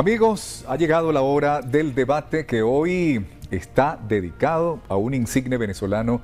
Amigos, ha llegado la hora del debate que hoy está dedicado a un insigne venezolano,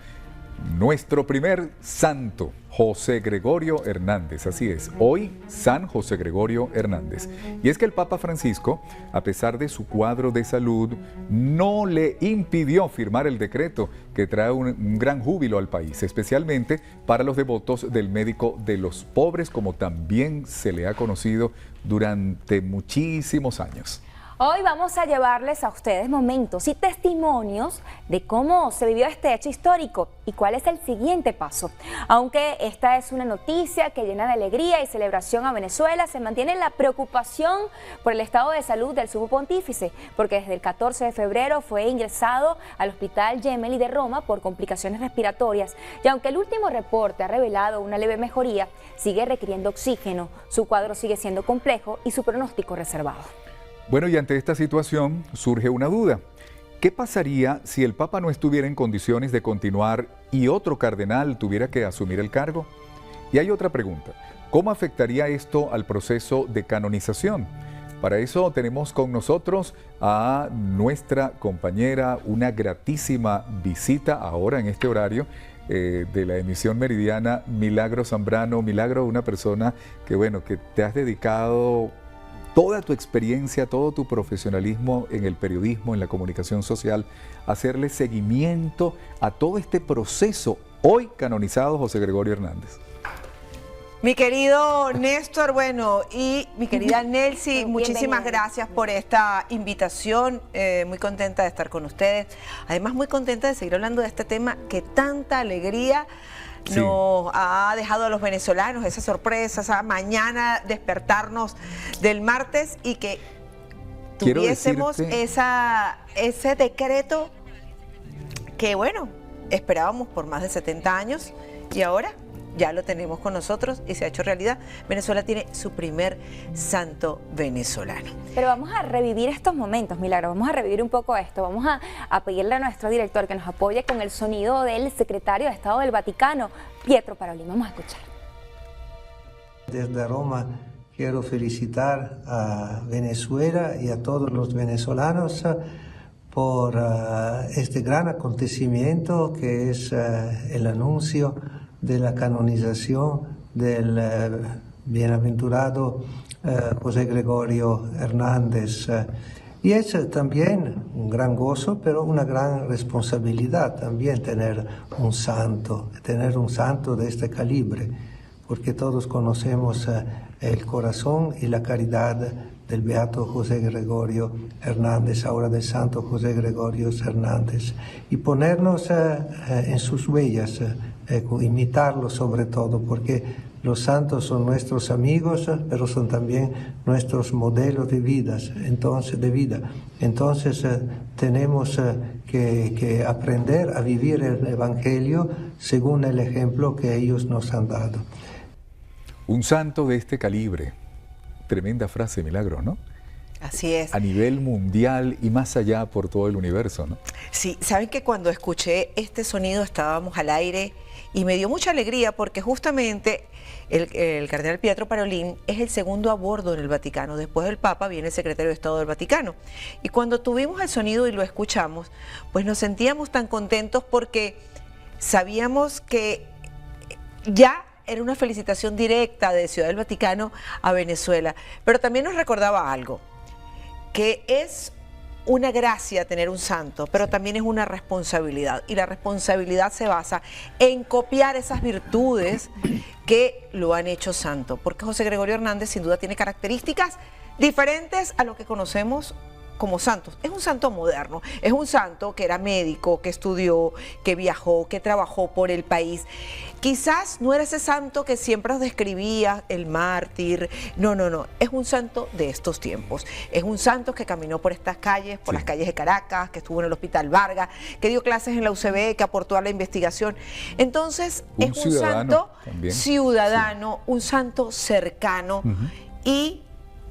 nuestro primer santo, José Gregorio Hernández. Así es, hoy San José Gregorio Hernández. Y es que el Papa Francisco, a pesar de su cuadro de salud, no le impidió firmar el decreto que trae un gran júbilo al país, especialmente para los devotos del médico de los pobres, como también se le ha conocido durante muchísimos años. Hoy vamos a llevarles a ustedes momentos y testimonios de cómo se vivió este hecho histórico y cuál es el siguiente paso. Aunque esta es una noticia que llena de alegría y celebración a Venezuela, se mantiene la preocupación por el estado de salud del sumo pontífice, porque desde el 14 de febrero fue ingresado al Hospital Gemelli de Roma por complicaciones respiratorias y aunque el último reporte ha revelado una leve mejoría, sigue requiriendo oxígeno, su cuadro sigue siendo complejo y su pronóstico reservado. Bueno, y ante esta situación surge una duda. ¿Qué pasaría si el Papa no estuviera en condiciones de continuar y otro cardenal tuviera que asumir el cargo? Y hay otra pregunta. ¿Cómo afectaría esto al proceso de canonización? Para eso tenemos con nosotros a nuestra compañera, una gratísima visita ahora en este horario de la emisión meridiana, Milagro Zambrano. Milagro, una persona que, bueno, que te has dedicado toda tu experiencia, todo tu profesionalismo en el periodismo, en la comunicación social, hacerle seguimiento a todo este proceso hoy canonizado José Gregorio Hernández. Mi querido Néstor, bueno, y mi querida Nelcy, muchísimas gracias por esta invitación, muy contenta de estar con ustedes, además muy contenta de seguir hablando de este tema que tanta alegría nos ha dejado a los venezolanos, esa sorpresa, esa mañana despertarnos del martes y que tuviésemos ese decreto que, bueno, esperábamos por más de 70 años y ahora ya lo tenemos con nosotros y se ha hecho realidad. Venezuela tiene su primer santo venezolano. Pero vamos a revivir estos momentos, Milagro, vamos a revivir un poco esto. Vamos a pedirle a nuestro director que nos apoye con el sonido del secretario de Estado del Vaticano, Pietro Parolin. Vamos a escuchar. Desde Roma quiero felicitar a Venezuela y a todos los venezolanos por este gran acontecimiento que es el anuncio de la canonización del bienaventurado José Gregorio Hernández. Y es también un gran gozo, pero una gran responsabilidad también tener un santo de este calibre, porque todos conocemos el corazón y la caridad del beato José Gregorio Hernández, ahora del santo José Gregorio Hernández, y ponernos en sus huellas, imitarlo sobre todo, porque los santos son nuestros amigos, pero son también nuestros modelos de vida. Entonces tenemos que aprender a vivir el Evangelio según el ejemplo que ellos nos han dado. Un santo de este calibre, tremenda frase, Milagro, ¿no? Así es. A nivel mundial y más allá por todo el universo, ¿no? Sí, saben que cuando escuché este sonido estábamos al aire y me dio mucha alegría porque justamente el cardenal Pietro Parolin es el segundo a bordo en el Vaticano. Después del Papa viene el secretario de Estado del Vaticano. Y cuando tuvimos el sonido y lo escuchamos, pues nos sentíamos tan contentos porque sabíamos que ya era una felicitación directa de Ciudad del Vaticano a Venezuela. Pero también nos recordaba algo, que es una gracia tener un santo, pero también es una responsabilidad. Y la responsabilidad se basa en copiar esas virtudes que lo han hecho santo. Porque José Gregorio Hernández sin duda tiene características diferentes a lo que conocemos como santos. Es un santo moderno, es un santo que era médico, que estudió, que viajó, que trabajó por el país. Quizás no era ese santo que siempre nos describía, el mártir. No, es un santo de estos tiempos. Es un santo que caminó por estas calles, por las calles de Caracas, que estuvo en el Hospital Vargas, que dio clases en la UCB, que aportó a la investigación. Entonces, es un santo ciudadano, un santo cercano y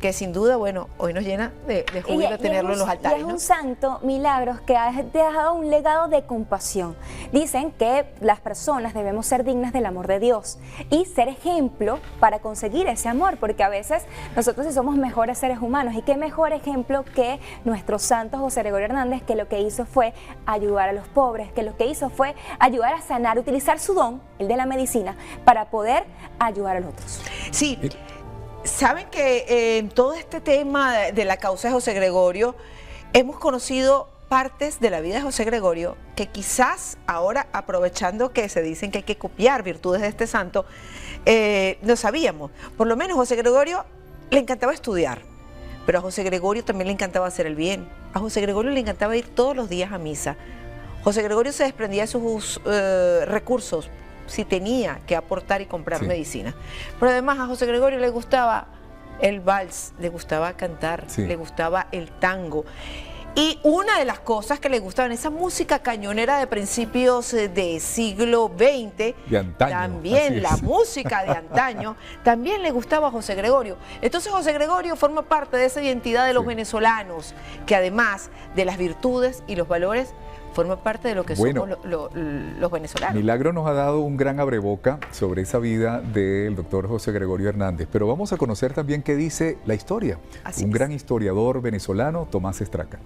que sin duda, bueno, hoy nos llena de júbilo tenerlo en los altares. Y es ¿no? un santo, Milagros, que ha dejado un legado de compasión. Dicen que las personas debemos ser dignas del amor de Dios y ser ejemplo para conseguir ese amor, porque a veces nosotros sí somos mejores seres humanos, y qué mejor ejemplo que nuestro santo José Gregorio Hernández, que lo que hizo fue ayudar a los pobres, que lo que hizo fue ayudar a sanar, utilizar su don, el de la medicina, para poder ayudar a los otros. Sí. Saben que en todo este tema de la causa de José Gregorio hemos conocido partes de la vida de José Gregorio que quizás ahora, aprovechando que se dicen que hay que copiar virtudes de este santo, no sabíamos. Por lo menos José Gregorio le encantaba estudiar, pero a José Gregorio también le encantaba hacer el bien. A José Gregorio le encantaba ir todos los días a misa. José Gregorio se desprendía de sus recursos si tenía que aportar y comprar medicina. Pero además a José Gregorio le gustaba el vals, le gustaba cantar, le gustaba el tango. Y una de las cosas que le gustaban, esa música cañonera de principios del siglo XX, de antaño, también la música de antaño, también le gustaba a José Gregorio. Entonces José Gregorio forma parte de esa identidad de los venezolanos, que además de las virtudes y los valores, forma parte de lo que somos los venezolanos. Milagro nos ha dado un gran abreboca sobre esa vida del doctor José Gregorio Hernández, pero vamos a conocer también qué dice la historia. Un gran historiador venezolano, Tomás Estraca.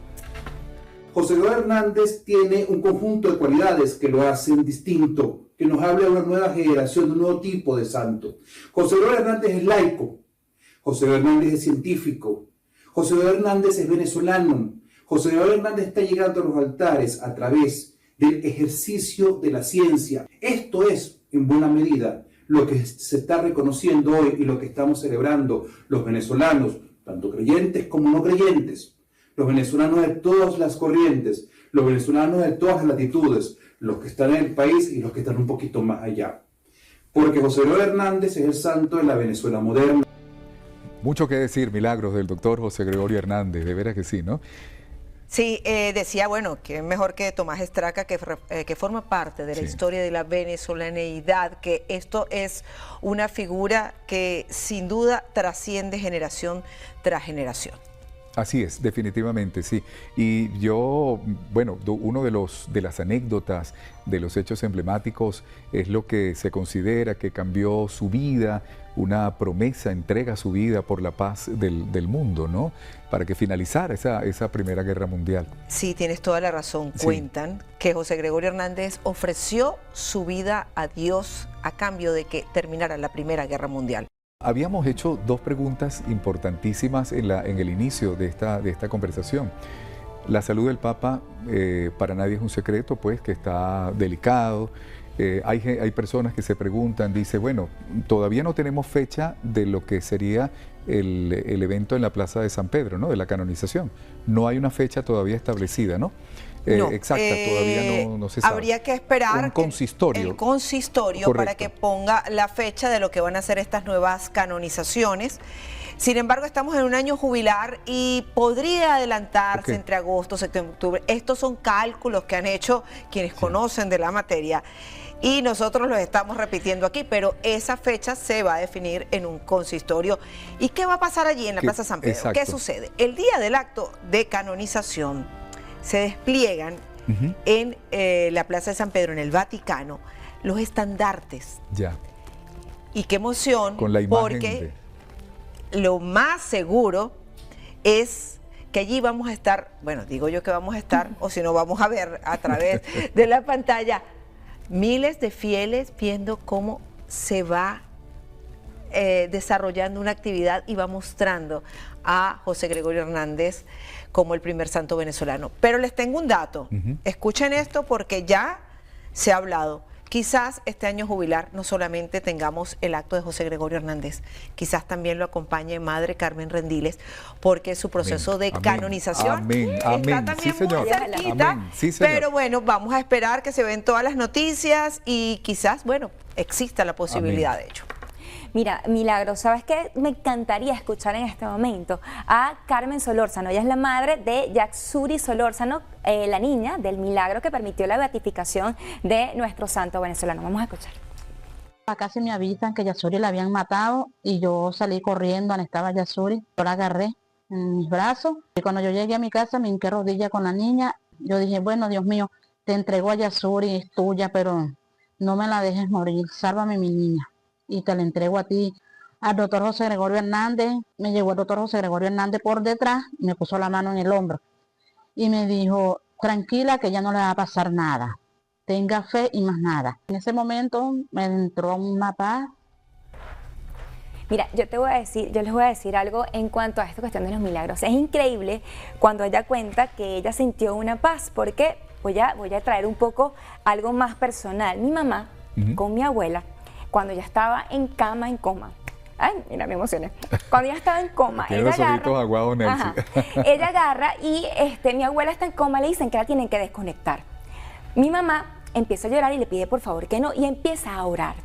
José Gregorio Hernández tiene un conjunto de cualidades que lo hacen distinto, que nos habla de una nueva generación, de un nuevo tipo de santo. José Gregorio Hernández es laico, José Gregorio Hernández es científico, José Gregorio Hernández es venezolano. José Gregorio Hernández está llegando a los altares a través del ejercicio de la ciencia. Esto es, en buena medida, lo que se está reconociendo hoy y lo que estamos celebrando los venezolanos, tanto creyentes como no creyentes, los venezolanos de todas las corrientes, los venezolanos de todas las latitudes, los que están en el país y los que están un poquito más allá. Porque José Gregorio Hernández es el santo de la Venezuela moderna. Mucho que decir, Milagros, del doctor José Gregorio Hernández, de veras que sí, ¿no? Sí, decía, bueno, que mejor que Tomás Estraca, que forma parte de la historia de la venezolaneidad, que esto es una figura que sin duda trasciende generación tras generación. Así es, definitivamente, sí. Y yo, bueno, uno de las anécdotas, de los hechos emblemáticos, es lo que se considera que cambió su vida, una promesa, entrega su vida por la paz del mundo, ¿no? Para que finalizara esa Primera Guerra Mundial. Sí, tienes toda la razón. Cuentan que José Gregorio Hernández ofreció su vida a Dios a cambio de que terminara la Primera Guerra Mundial. Habíamos hecho dos preguntas importantísimas en el inicio de esta conversación. La salud del Papa para nadie es un secreto, pues, que está delicado. Hay personas que se preguntan, dice, bueno, todavía no tenemos fecha de lo que sería el evento en la Plaza de San Pedro, ¿no? De la canonización. No hay una fecha todavía establecida, ¿no? No, exacta, todavía no se sabe. Habría que esperar un consistorio. El consistorio para que ponga la fecha de lo que van a ser estas nuevas canonizaciones. Sin embargo, estamos en un año jubilar y podría adelantarse entre agosto, septiembre, octubre. Estos son cálculos que han hecho quienes conocen de la materia y nosotros los estamos repitiendo aquí, pero esa fecha se va a definir en un consistorio. ¿Y qué va a pasar allí en la Plaza San Pedro? ¿Qué sucede? El día del acto de canonización se despliegan en la Plaza de San Pedro, en el Vaticano, los estandartes. Ya. Y qué emoción, con la imagen porque lo más seguro es que allí vamos a estar, bueno, digo yo que vamos a estar, o si no vamos a ver a través de la pantalla, miles de fieles viendo cómo se va desarrollando una actividad y va mostrando a José Gregorio Hernández como el primer santo venezolano. Pero les tengo un dato, escuchen esto porque ya se ha hablado. Quizás este año jubilar no solamente tengamos el acto de José Gregorio Hernández, quizás también lo acompañe Madre Carmen Rendiles, porque su proceso de canonización está también muy cerquita. Pero bueno, vamos a esperar que se ven todas las noticias y quizás, bueno, exista la posibilidad de ello. Mira, Milagro, ¿sabes qué? Me encantaría escuchar en este momento a Carmen Solórzano. Ella es la madre de Yaxuri Solórzano, la niña del milagro que permitió la beatificación de nuestro santo venezolano. Vamos a escuchar. Casi me avisan que Yasuri la habían matado y yo salí corriendo donde estaba Yasuri. Yo la agarré en mis brazos y cuando yo llegué a mi casa me hinqué rodilla con la niña. Yo dije, bueno, Dios mío, te entrego a Yasuri, es tuya, pero no me la dejes morir, sálvame mi niña. Y te la entrego a ti. Al doctor José Gregorio Hernández, me llegó el doctor José Gregorio Hernández por detrás, me puso la mano en el hombro y me dijo, tranquila que ya no le va a pasar nada. Tenga fe y más nada. En ese momento me entró una paz. Mira, yo les voy a decir algo en cuanto a esta cuestión de los milagros. Es increíble cuando ella cuenta que ella sintió una paz, porque voy a traer un poco algo más personal. Mi mamá, con mi abuela, cuando ya estaba en coma. Ay, mira, me emocioné. Cuando ella estaba en coma, ella agarra y mi abuela está en coma, le dicen que la tienen que desconectar. Mi mamá empieza a llorar y le pide por favor que no, y empieza a orar.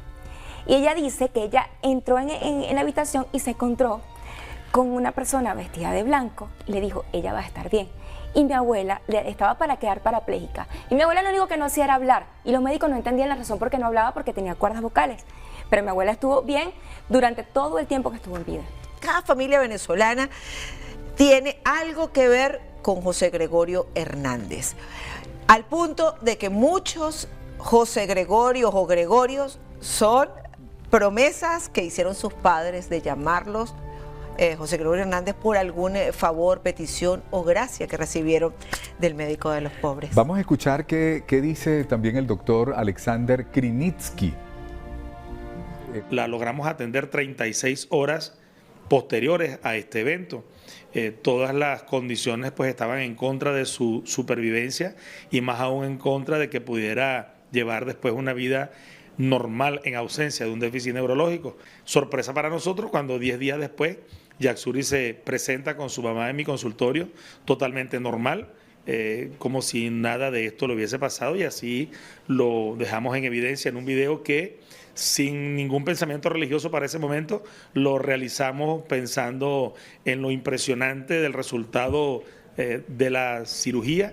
Y ella dice que ella entró en la habitación y se encontró con una persona vestida de blanco y le dijo, ella va a estar bien. Y mi abuela estaba para quedar parapléjica. Y mi abuela lo único que no hacía era hablar. Y los médicos no entendían la razón por qué no hablaba, porque tenía cuerdas vocales. Pero mi abuela estuvo bien durante todo el tiempo que estuvo en vida. Cada familia venezolana tiene algo que ver con José Gregorio Hernández. Al punto de que muchos José Gregorios o Gregorios son promesas que hicieron sus padres de llamarlos José Gregorio Hernández por algún favor, petición o gracia que recibieron del médico de los pobres. Vamos a escuchar qué dice también el doctor Alexander Krinitsky. La logramos atender 36 horas posteriores a este evento. Todas las condiciones pues estaban en contra de su supervivencia y más aún en contra de que pudiera llevar después una vida normal en ausencia de un déficit neurológico. Sorpresa para nosotros cuando 10 días después Yaksuri se presenta con su mamá en mi consultorio totalmente normal, como si nada de esto le hubiese pasado, y así lo dejamos en evidencia en un video que sin ningún pensamiento religioso para ese momento lo realizamos pensando en lo impresionante del resultado de la cirugía.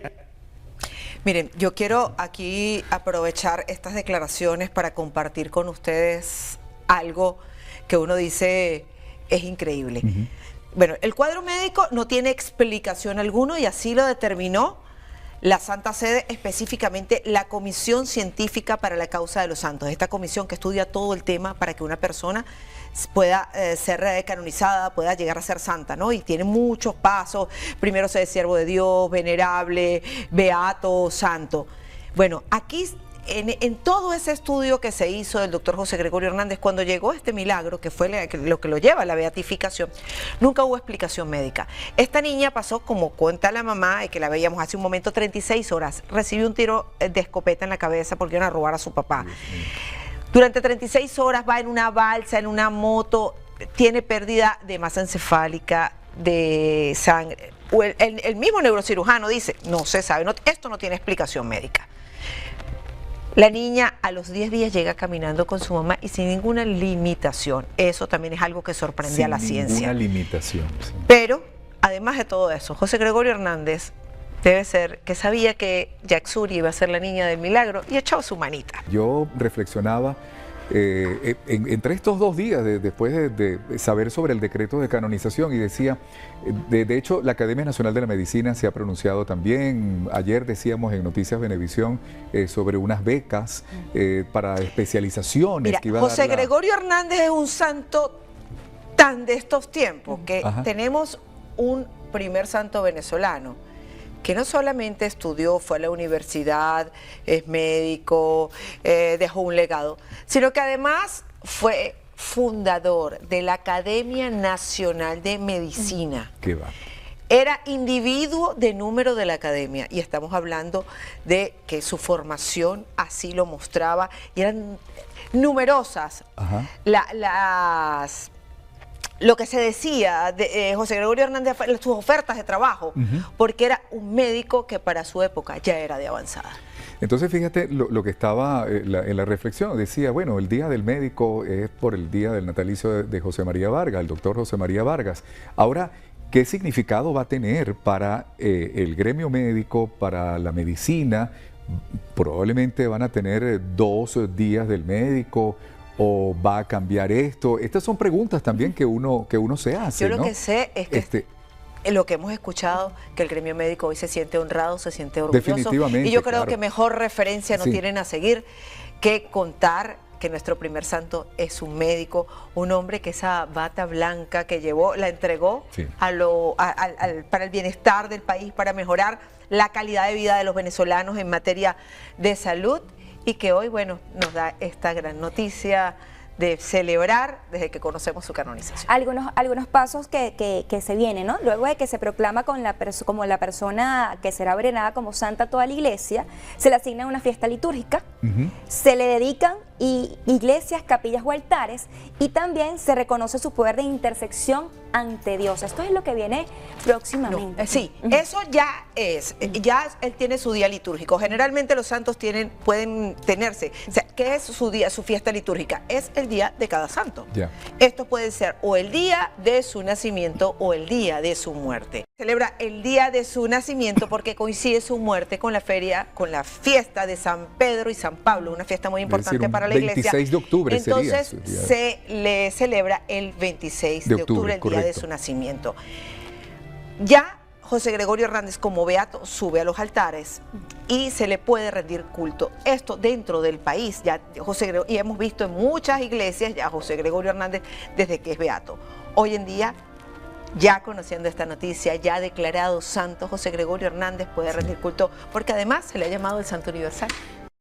Miren, yo quiero aquí aprovechar estas declaraciones para compartir con ustedes algo que uno dice es increíble. Bueno, el cuadro médico no tiene explicación alguna y así lo determinó la Santa Sede, específicamente la Comisión Científica para la Causa de los Santos, esta comisión que estudia todo el tema para que una persona pueda ser canonizada, pueda llegar a ser santa, ¿no? Y tiene muchos pasos. Primero ser siervo de Dios, venerable, beato, santo. Bueno, aquí en todo ese estudio que se hizo del doctor José Gregorio Hernández, cuando llegó este milagro, que fue lo que lo lleva a la beatificación, nunca hubo explicación médica. Esta niña pasó, como cuenta la mamá, que la veíamos hace un momento, 36 horas. Recibió un tiro de escopeta en la cabeza porque iban a robar a su papá. Durante 36 horas va en una balsa, en una moto, tiene pérdida de masa encefálica, de sangre. El mismo neurocirujano dice, no se sabe, esto no tiene explicación médica. La niña a los 10 días llega caminando con su mamá y sin ninguna limitación. Eso también es algo que sorprende a la ciencia. Sin ninguna limitación. Sí. Pero, además de todo eso, José Gregorio Hernández debe ser que sabía que Yaksuri iba a ser la niña del milagro y echó su manita. Yo reflexionaba entre estos 2 días después de saber sobre el decreto de canonización y decía, de hecho la Academia Nacional de la Medicina se ha pronunciado también. Ayer decíamos en Noticias Venevisión sobre unas becas para especializaciones. Mira, que iba a José dar Gregorio Hernández es un santo tan de estos tiempos que tenemos un primer santo venezolano que no solamente estudió, fue a la universidad, es médico, dejó un legado, sino que además fue fundador de la Academia Nacional de Medicina. ¿Qué va? Era individuo de número de la academia y estamos hablando de que su formación así lo mostraba y eran numerosas lo que se decía de José Gregorio Hernández, sus ofertas de trabajo, porque era un médico que para su época ya era de avanzada. Entonces fíjate lo que estaba en la reflexión, decía, bueno, el Día del Médico es por el día del natalicio de José María Vargas, el doctor José María Vargas. Ahora, ¿qué significado va a tener para el gremio médico, para la medicina? Probablemente van a tener 2 días del médico ¿O va a cambiar esto? Estas son preguntas también que uno se hace, Yo lo ¿no? que sé es que lo que hemos escuchado, que el gremio médico hoy se siente honrado, se siente orgulloso. Definitivamente, y yo creo claro. que mejor referencia no Sí. tienen a seguir que contar que nuestro primer santo es un médico, un hombre que esa bata blanca que llevó, la entregó Sí. para el bienestar del país, para mejorar la calidad de vida de los venezolanos en materia de salud, y que hoy, bueno, nos da esta gran noticia de celebrar desde que conocemos su canonización. Algunos pasos que se vienen, ¿no? Luego de que se proclama como la persona que será venerada como santa a toda la iglesia, se le asigna una fiesta litúrgica, se le dedican iglesias, capillas o altares, y también se reconoce su poder de intersección ante Dios. Esto es lo que viene próximamente. Sí, eso ya es, ya él tiene su día litúrgico. Generalmente los santos pueden tenerse. O sea, ¿qué es su día, su fiesta litúrgica? Es el día de cada santo. Ya. Esto puede ser o el día de su nacimiento o el día de su muerte. Celebra el día de su nacimiento porque coincide su muerte con la fiesta de San Pedro y San Pablo, una fiesta muy importante para la iglesia. 26 de octubre Entonces sería su día. se le celebra el 26 de octubre, el día de su nacimiento. Ya José Gregorio Hernández como beato sube a los altares y se le puede rendir culto. Esto dentro del país, ya y hemos visto en muchas iglesias ya José Gregorio Hernández desde que es beato. Hoy en día, ya conociendo esta noticia, ya declarado santo, José Gregorio Hernández puede rendir culto porque además se le ha llamado el Santo Universal.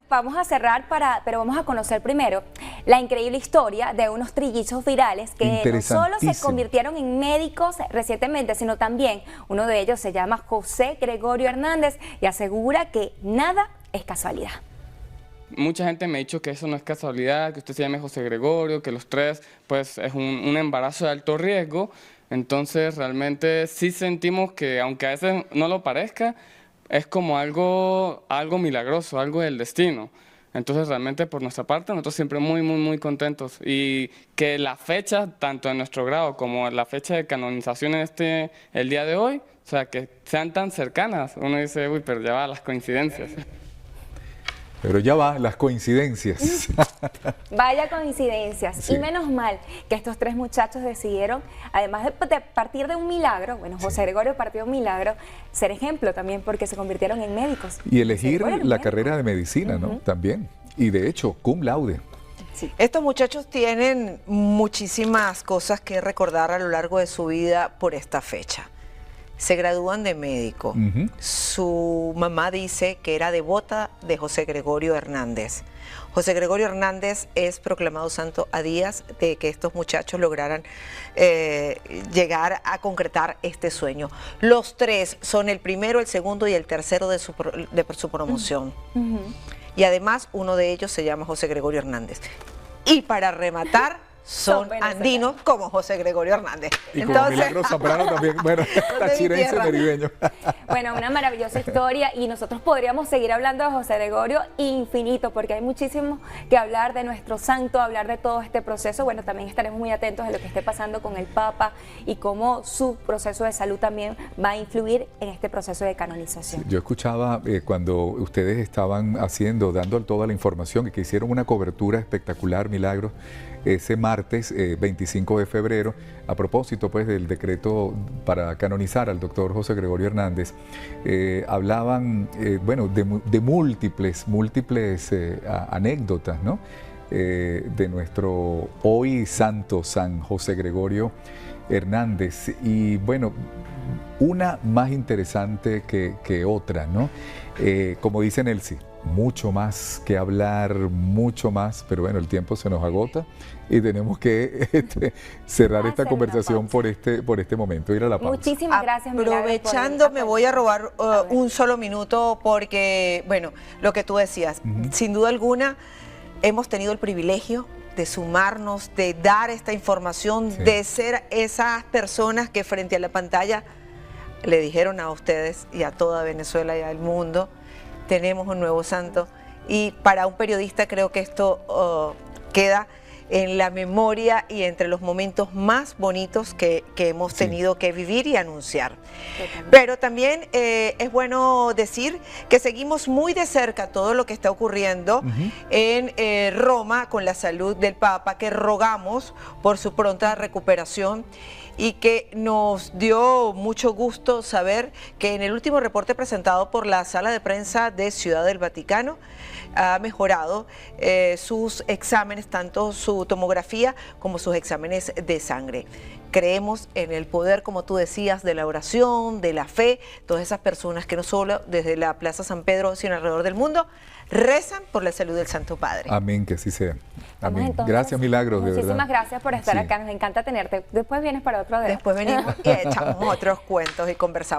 Vamos a cerrar, pero vamos a conocer primero la increíble historia de unos trillizos virales que no solo se convirtieron en médicos recientemente, sino también uno de ellos se llama José Gregorio Hernández y asegura que nada es casualidad. Mucha gente me ha dicho que eso no es casualidad, que usted se llame José Gregorio, que los tres pues es un embarazo de alto riesgo. Entonces realmente sí sentimos que, aunque a veces no lo parezca, es como algo milagroso, algo del destino. Entonces realmente por nuestra parte nosotros siempre muy contentos, y que la fecha, tanto en nuestro grado como la fecha de canonización el día de hoy, o sea, que sean tan cercanas, uno dice, uy, pero ya va, las coincidencias. Pero ya va, las coincidencias. Vaya coincidencias. Sí. Y menos mal que estos tres muchachos decidieron, además de partir de un milagro, bueno, José Gregorio partió de un milagro, ser ejemplo también porque se convirtieron en médicos. Y elegir la carrera de medicina, ¿no? También. Y de hecho, cum laude. Sí. Estos muchachos tienen muchísimas cosas que recordar a lo largo de su vida por esta fecha. Se gradúan de médico. Su mamá dice que era devota de José Gregorio Hernández. José Gregorio Hernández es proclamado santo a días de que estos muchachos lograran llegar a concretar este sueño. Los tres son el primero, el segundo y el tercero de su promoción. Y además uno de ellos se llama José Gregorio Hernández. Y para rematar, son andinos como José Gregorio Hernández. Y como Milagro Zambrano también, bueno, tachirense merideño. Bueno, una maravillosa historia, y nosotros podríamos seguir hablando de José Gregorio infinito, porque hay muchísimo que hablar de nuestro santo, hablar de todo este proceso. Bueno, también estaremos muy atentos a lo que esté pasando con el Papa y cómo su proceso de salud también va a influir en este proceso de canonización. Yo escuchaba cuando ustedes estaban dando toda la información, y que hicieron una cobertura espectacular, Milagros, ese martes 25 de febrero, a propósito pues del decreto para canonizar al doctor José Gregorio Hernández, hablaban bueno, de múltiples anécdotas, ¿no? De nuestro hoy santo San José Gregorio Hernández, y bueno, una más interesante que otra, ¿no? Como dice Nelcy, mucho más que hablar, mucho más, pero bueno, el tiempo se nos agota y tenemos que cerrar esta conversación por este momento, ir a la pausa. Muchísimas gracias, Aprovechando, me voy a robar un solo minuto porque, bueno, lo que tú decías, sin duda alguna, hemos tenido el privilegio de sumarnos, de dar esta información, de ser esas personas que frente a la pantalla le dijeron a ustedes y a toda Venezuela y al mundo: tenemos un nuevo santo. Y para un periodista creo que esto queda en la memoria y entre los momentos más bonitos que hemos tenido que vivir y anunciar. Pero también es bueno decir que seguimos muy de cerca todo lo que está ocurriendo en Roma con la salud del Papa, que rogamos por su pronta recuperación, y que nos dio mucho gusto saber que en el último reporte presentado por la Sala de Prensa de Ciudad del Vaticano ha mejorado sus exámenes, tanto su tomografía como sus exámenes de sangre. Creemos en el poder, como tú decías, de la oración, de la fe, todas esas personas que no solo desde la Plaza San Pedro, sino alrededor del mundo, rezan por la salud del Santo Padre. Amén, que así sea. Amén. Entonces, gracias, Milagros, de verdad. Muchísimas gracias por estar acá, nos encanta tenerte. Después vienes para otro debate. Después venimos y echamos otros cuentos y conversamos.